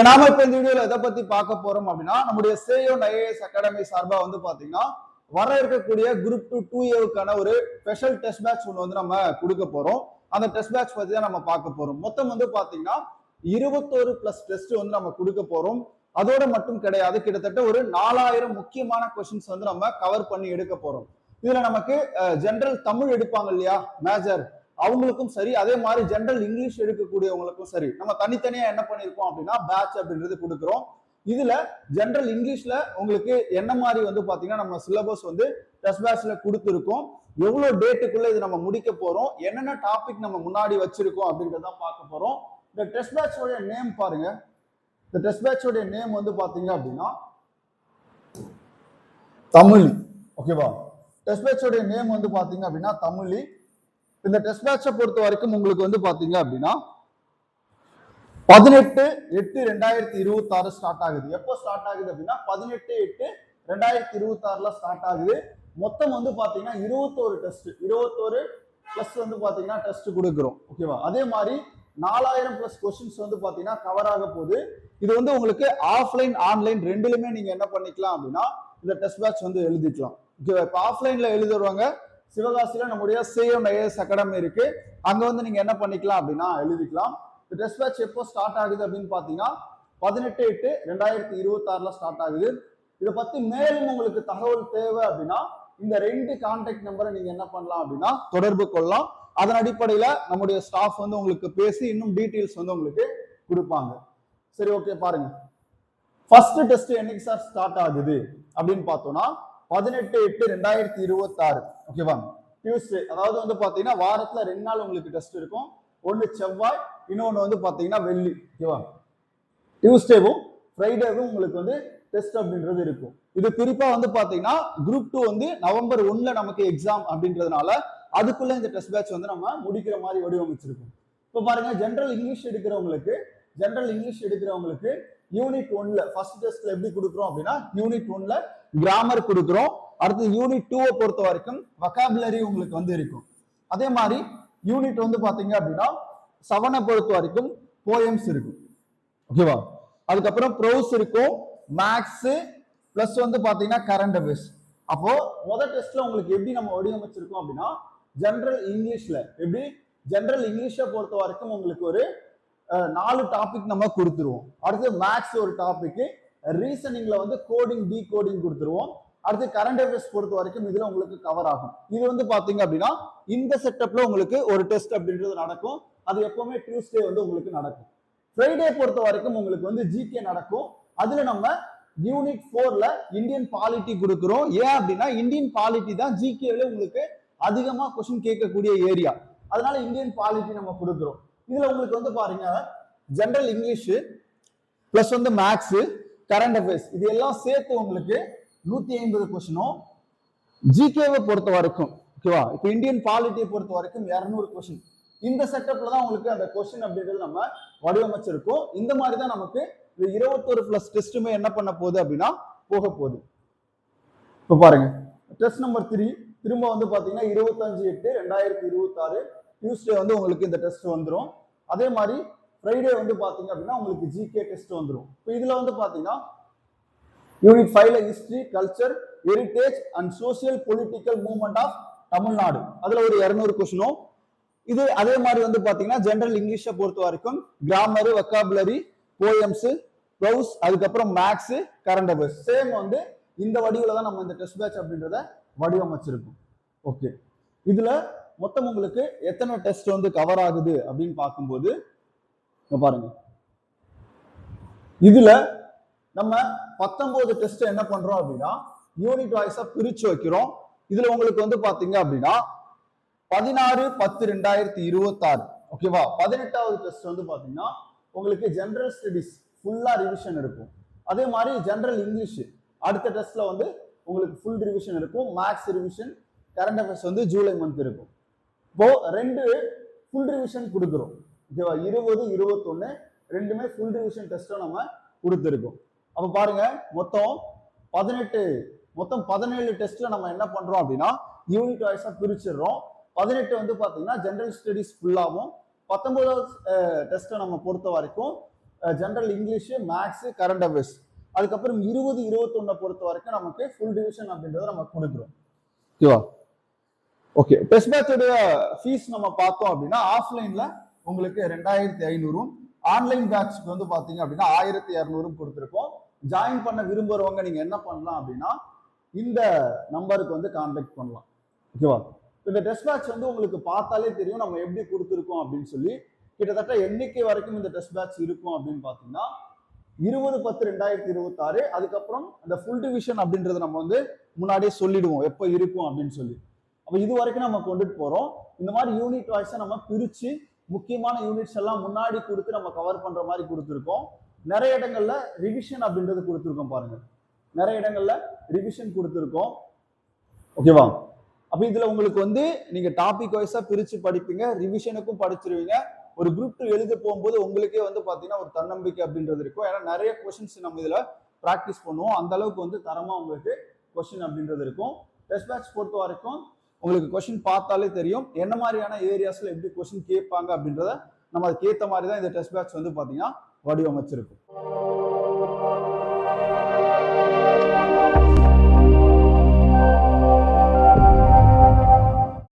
நாம இப்ப இந்த வீடியோல எதை பத்தி பார்க்க போறோம் அப்படின்னா நம்முடைய சேயோன் ஐஏஎஸ் அகாடமி சார்பா வந்து பாத்தீங்கன்னா வர இருக்கக்கூடிய குரூப் 2A ஒரு ஸ்பெஷல் டெஸ்ட் பேட்ச் ஒன்று வந்து நம்ம கொடுக்க போறோம். அந்த டெஸ்ட் பேட்ச் பத்தி தான் நம்ம பார்க்க போறோம். மொத்தம் வந்து பாத்தீங்கன்னா 21+ டெஸ்ட் வந்து நம்ம கொடுக்க போறோம். அதோட மட்டும் கிடையாது, கிட்டத்தட்ட ஒரு 4000 முக்கியமான கொஸ்டின்ஸ் வந்து நம்ம கவர் பண்ணி எடுக்க போறோம். இதுல நமக்கு ஜெனரல் தமிழ் எடுப்பாங்க இல்லையா மேஜர், அவங்களுக்கும் சரி, அதே மாதிரி ஜெனரல் இங்கிலீஷ் எடுக்கக்கூடியவங்களுக்கும் சரி, நம்ம தனித்தனியா என்ன பண்ணிருக்கோம் அப்படின்னா பேட்ச் அப்படின்றது கொடுக்குறோம். இதுல ஜெனரல் இங்கிலீஷ்ல உங்களுக்கு என்ன மாதிரி வந்து பாத்தீங்கன்னா நம்ம சிலபஸ் வந்து டெஸ்ட் பேட்ச்ல கொடுத்துருக்கோம். எவ்வளவு டேட்டுக்குள்ள இது நம்ம முடிக்க போறோம், என்னென்ன டாபிக் நம்ம முன்னாடி வச்சிருக்கோம் அப்படின்றதான் பார்க்க போறோம். இந்த டெஸ்ட் பேட்சோட நேம் பாருங்க. இந்த டெஸ்ட் பேட்சோட நேம் வந்து பாத்தீங்க அப்படின்னா தமிழ். ஓகேவா? டெஸ்ட் பேட்சோட நேம் வந்து பாத்தீங்க அப்படின்னா தமிழ். இந்த டெஸ்ட் பேட்சை பொறுத்த வரைக்கும் உங்களுக்கு வந்து பாத்தீங்க அப்படின்னா 18/8/2026 ஸ்டார்ட் ஆகுது. எப்போ ஸ்டார்ட் ஆகுது அப்படின்னா 18/8/2026 ஸ்டார்ட் ஆகுது. மொத்தம் வந்து பாத்தீங்கன்னா 21 டெஸ்ட், 21 பிளஸ் வந்து பாத்தீங்கன்னா டெஸ்ட் கொடுக்குறோம். ஓகேவா? அதே மாதிரி 4000+ கொஸ்டின்ஸ் வந்து பாத்தீங்கன்னா கவர் ஆக போகுது. இது வந்து உங்களுக்கு ஆஃப்லைன் ஆன்லைன் ரெண்டுலுமே நீங்க என்ன பண்ணிக்கலாம் அப்படின்னா இந்த டெஸ்ட் பேட்ச் வந்து எழுதிக்கலாம். ஓகேவா? இப்போ ஆஃப்லைன்ல எழுதுறவங்க சிவகாசியில நம்முடைய சேயோன் ஐஏஎஸ் அகாடமி இருக்கு, அங்க வந்து நீங்க என்ன பண்ணிக்கலாம் அப்படின்னா எழுதிக்கலாம். இந்த டெஸ்ட் பேட்ச் எப்போ ஸ்டார்ட் ஆகுது அப்படின்னு பாத்தீங்கன்னா 18/8/2026 ஸ்டார்ட் ஆகுது. இதை பத்தி மேலும் உங்களுக்கு தகவல் தேவை அப்படின்னா இந்த 2 கான்டாக்ட் நம்பரை நீங்க என்ன பண்ணலாம் அப்படின்னா தொடர்பு கொள்ளலாம். அதன் அடிப்படையில நம்முடைய ஸ்டாஃப் வந்து உங்களுக்கு பேசி இன்னும் டீடைல்ஸ் வந்து உங்களுக்கு கொடுப்பாங்க. சரி, ஓகே, பாருங்க. ஃபர்ஸ்ட் டெஸ்ட் என்னைக்கு சார் ஸ்டார்ட் ஆகுது அப்படின்னு பார்த்தோம்னா 18/8/2026. ஓகேவா? டியூஸ்டே, அதாவது வந்து பாத்தீங்கன்னா வாரத்துல 2 நாள் உங்களுக்கு டெஸ்ட் இருக்கும். ஒன்னு செவ்வாய், இன்னொன்னு வந்து பாத்தீங்கன்னா வெள்ளி. ஓகேவா? டியூஸ்டேவும் ஃப்ரைடேவும் உங்களுக்கு வந்து டெஸ்ட் அப்படின்றது இருக்கும். இது குறிப்பா வந்து பாத்தீங்கன்னா குரூப் 2 வந்து நவம்பர் 1ல நமக்கு எக்ஸாம் அப்படின்றதுனால அதுக்குள்ள இந்த டெஸ்ட் பேட்ச் வந்து நம்ம முடிக்கிற மாதிரி வடிவமைச்சிருக்கோம். இப்போ பாருங்க, ஜெனரல் இங்கிலீஷ் எடுக்கிறவங்களுக்கு யூனிட் 1ல ஃபர்ஸ்ட் டெஸ்ட்ல எப்படி கொடுக்குறோம் அப்படின்னா யூனிட் 1ல கிராமர் கொடுக்குறோம். அடுத்து யூனிட் 2 பொறுத்த வரைக்கும் வொகாபுலரி உங்களுக்கு வந்து இருக்கும். அதே மாதிரி யூனிட் வந்து பாத்தீங்க அப்படின்னா 7 பொறுத்த வரைக்கும் போயம்ஸ் இருக்கும். ஓகேவா? அதுக்கப்புறம் ப்ரோஸ் இருக்கும், மேக்ஸ் பிளஸ் வந்து பாத்தீங்கன்னா கரண்ட் அஃபேர்ஸ். அப்போ முதல் டெஸ்ட்ல உங்களுக்கு எப்படி நம்ம வடிவமைச்சிருக்கோம் அப்படின்னா ஜெனரல் இங்கிலீஷை பொறுத்த வரைக்கும் உங்களுக்கு ஒரு 4 டாபிக் நம்ம கொடுத்துருவோம். அடுத்து மேக்ஸ் ஒரு டாபிக், ரீசனிங்ல வந்து கோடிங் டீகோடிங் கொடுத்துருவோம். அடுத்து கரண்ட் அஃபேர்ஸ் பொறுத்த வரைக்கும் இதுல உங்களுக்கு கவர் ஆகும். இது வந்து பாத்தீங்க அப்படின்னா இந்த செட்டப்ல உங்களுக்கு ஒரு டெஸ்ட் அப்படின்றது நடக்கும். அது எப்பவுமே டியூஸ்டே வந்து உங்களுக்கு நடக்கும். ஃப்ரைடே பொறுத்த வரைக்கும் உங்களுக்கு வந்து ஜிகே நடக்கும். அதுல நம்ம யூனிட் 4ல இந்தியன் பாலிட்டி கொடுக்குறோம். ஏன் அப்படின்னா இந்தியன் பாலிட்டி தான் ஜிகேல உங்களுக்கு அதிகமா கொஸ்டின் கேட்கக்கூடிய ஏரியா, அதனால இந்தியன் பாலிட்டி நம்ம கொடுக்குறோம். இதுல உங்களுக்கு வந்து பாருங்க ஜெனரல் இங்கிலீஷ் பிளஸ் வந்து மேக்ஸ் கரண்ட் அஃபேர்ஸ் இது எல்லாம் சேர்த்து உங்களுக்கு 150 கொஸ்டினும், ஜிகேவை பொறுத்த வரைக்கும் ஓகேவா இப்போ இந்தியன் பாலிட்டியை பொறுத்த வரைக்கும் 200 கொஸ்டின். இந்த செட்டப்ல தான் உங்களுக்கு அந்த கொஸ்டின் அப்படின்றது நம்ம வடிவமைச்சிருக்கோம். இந்த மாதிரி தான் நமக்கு இந்த 21+ டெஸ்ட்டுமே என்ன பண்ண போகுது அப்படின்னா போக போகுது. இப்போ பாருங்க, டெஸ்ட் நம்பர் 3 திரும்ப வந்து பாத்தீங்கன்னா 25/8/2026 டியூஸ்டே வந்து உங்களுக்கு இந்த டெஸ்ட் வந்துடும். அதே மாதிரி ஃப்ரைடே வந்து பாத்தீங்க அப்படின்னா உங்களுக்கு ஜிகே டெஸ்ட் வந்துடும். இப்போ இதுல வந்து பாத்தீங்கன்னா யூனிட் 5ல history, culture, heritage and social political movement of Tamil Nadu அதுல ஒரு 200 கொஸ்டினும், இது அதே மாதிரி வந்து பாத்தீங்கன்னா ஜெனரல் இங்கிலீஷை பொறுத்த வரைக்கும் கிராமர், வொகாபுலரி, போயம்ஸ், ப்ரோஸ், அதுக்கப்புறம் மேக்ஸ், கரண்ட் அஃபேர்ஸ் சேம் வந்து இந்த வடிவில் தான் நம்ம இந்த டெஸ்ட் பேட்ச் அப்படின்றத வடிவமைச்சிருக்கோம். ஓகே, இதுல மொத்தம் உங்களுக்கு எத்தனை டெஸ்ட் வந்து கவர் ஆகுது அப்படின்னு பார்க்கும்போது பாருங்க, இதுல நம்ம 19 டெஸ்ட் என்ன பண்றோம் அப்படின்னா யூனிட் வைஸா பிரிச்சு வைக்கிறோம். இதுல உங்களுக்கு வந்து பாத்தீங்க அப்படின்னா 16/10/2026 ஓகேவா 18வது டெஸ்ட் வந்து பாத்தீங்கன்னா உங்களுக்கு ஜெனரல் ஸ்டடிஸ் ஃபுல்லா ரிவிஷன் இருக்கும். அதே மாதிரி ஜெனரல் இங்கிலீஷ் அடுத்த டெஸ்ட்ல வந்து உங்களுக்கு ஃபுல் ரிவிஷன் இருக்கும். மேக்ஸ் ரிவிஷன், கரண்ட் அஃபேர்ஸ் வந்து ஜூலை மந்த் இருக்கும். இப்போ 2 ஃபுல் ரிவிஷன் கொடுக்குறோம். ஓகேவா 20, 21 ரெண்டுமே ஃபுல் ரிவிஷன் டெஸ்ட்டை நம்ம கொடுத்துருக்கோம். அப்ப பாருங்க, மொத்தம் 17 டெஸ்ட்ல நம்ம என்ன பண்றோம் அப்படின்னா யூனிட் வைஸா பிரிச்சிடுறோம். 18 வந்து பாத்தீங்கன்னா ஜெனரல் ஸ்டடிஸ் ஃபுல்லாவும், 19வது டெஸ்ட்டை நம்ம பொறுத்த வரைக்கும் general English, maths, current affairs. அதுக்கப்புறம் 20, 21 பொறுத்த வரைக்கும் நமக்கு ஃபுல் டிவிஷன் அப்படின்றத நம்ம கொடுக்குறோம். ஓகேவா? ஓகே, டெஸ்ட் பேட்சோட ஃபீஸ் நம்ம பார்த்தோம் அப்படின்னா ஆஃப்லைன்ல உங்களுக்கு 2500, ஆன்லைன் பேட்ச்க்கு வந்து பாத்தீங்க அப்படின்னா 1200 கொடுத்துருக்கோம். ஜாயின் பண்ண விரும்புறவங்க நீங்க என்ன பண்ணலாம் அப்படின்னா இந்த நம்பருக்கு வந்து கான்டாக்ட் பண்ணலாம். ஓகேவா? இந்த டெஸ்ட் பேட்ச் வந்து உங்களுக்கு பார்த்தாலே தெரியும் நம்ம எப்படி கொடுத்துருக்கோம் அப்படின்னு சொல்லி. கிட்டத்தட்ட எண்ணிக்கை வரைக்கும் இந்த டெஸ்ட் பேட்ச் இருக்கும் அப்படின்னு பாத்தீங்கன்னா 20/10/2026. அதுக்கப்புறம் இந்த ஃபுல் டிவிஷன் அப்படின்றத நம்ம வந்து முன்னாடியே சொல்லிடுவோம் எப்போ இருக்கும் அப்படின்னு சொல்லி. அப்ப இது வரைக்கும் நம்ம கொண்டுட்டு போறோம். இந்த மாதிரி யூனிட் வாய்ஸா நம்ம பிரிச்சு முக்கியமான யூனிட்ஸ் எல்லாம் முன்னாடி கொடுத்து நம்ம கவர் பண்ற மாதிரி கொடுத்துருக்கோம். நிறைய இடங்கள்ல ரிவிஷன் அப்படின்றது கொடுத்துருக்கோம் பாருங்க. நிறைய இடங்கள்ல ரிவிஷன் கொடுத்துருக்கோம். ஓகேவா? அப்ப இதுல உங்களுக்கு வந்து நீங்க டாபிக் வைஸா பிரிச்சு படிப்பீங்க, ரிவிஷனுக்கும் படிச்சிருவீங்க. ஒரு குரூப் 2 எழுத போகும்போது உங்களுக்கே வந்து பாத்தீங்கன்னா ஒரு தன்னம்பிக்கை அப்படின்றது இருக்கும். ஏன்னா நிறைய கொஸ்டின்ஸ் நம்ம இதுல பிராக்டிஸ் பண்ணுவோம். அந்த அளவுக்கு வந்து தரமா உங்களுக்கு கொஸ்டின் அப்படின்றது இருக்கும். டெஸ்ட் பேட்ச் பொறுத்த வரைக்கும் உங்களுக்கு கொஸ்டின் பார்த்தாலே தெரியும் என்ன மாதிரியான ஏரியாஸ்ல எப்படி கொஸ்டின் கேட்பாங்க அப்படின்றத நம்ம அதுக்கு ஏற்ற மாதிரி தான் இந்த டெஸ்ட் பேட்ச் வந்து பாத்தீங்கன்னா வடிவமைச்சிருக்கும்.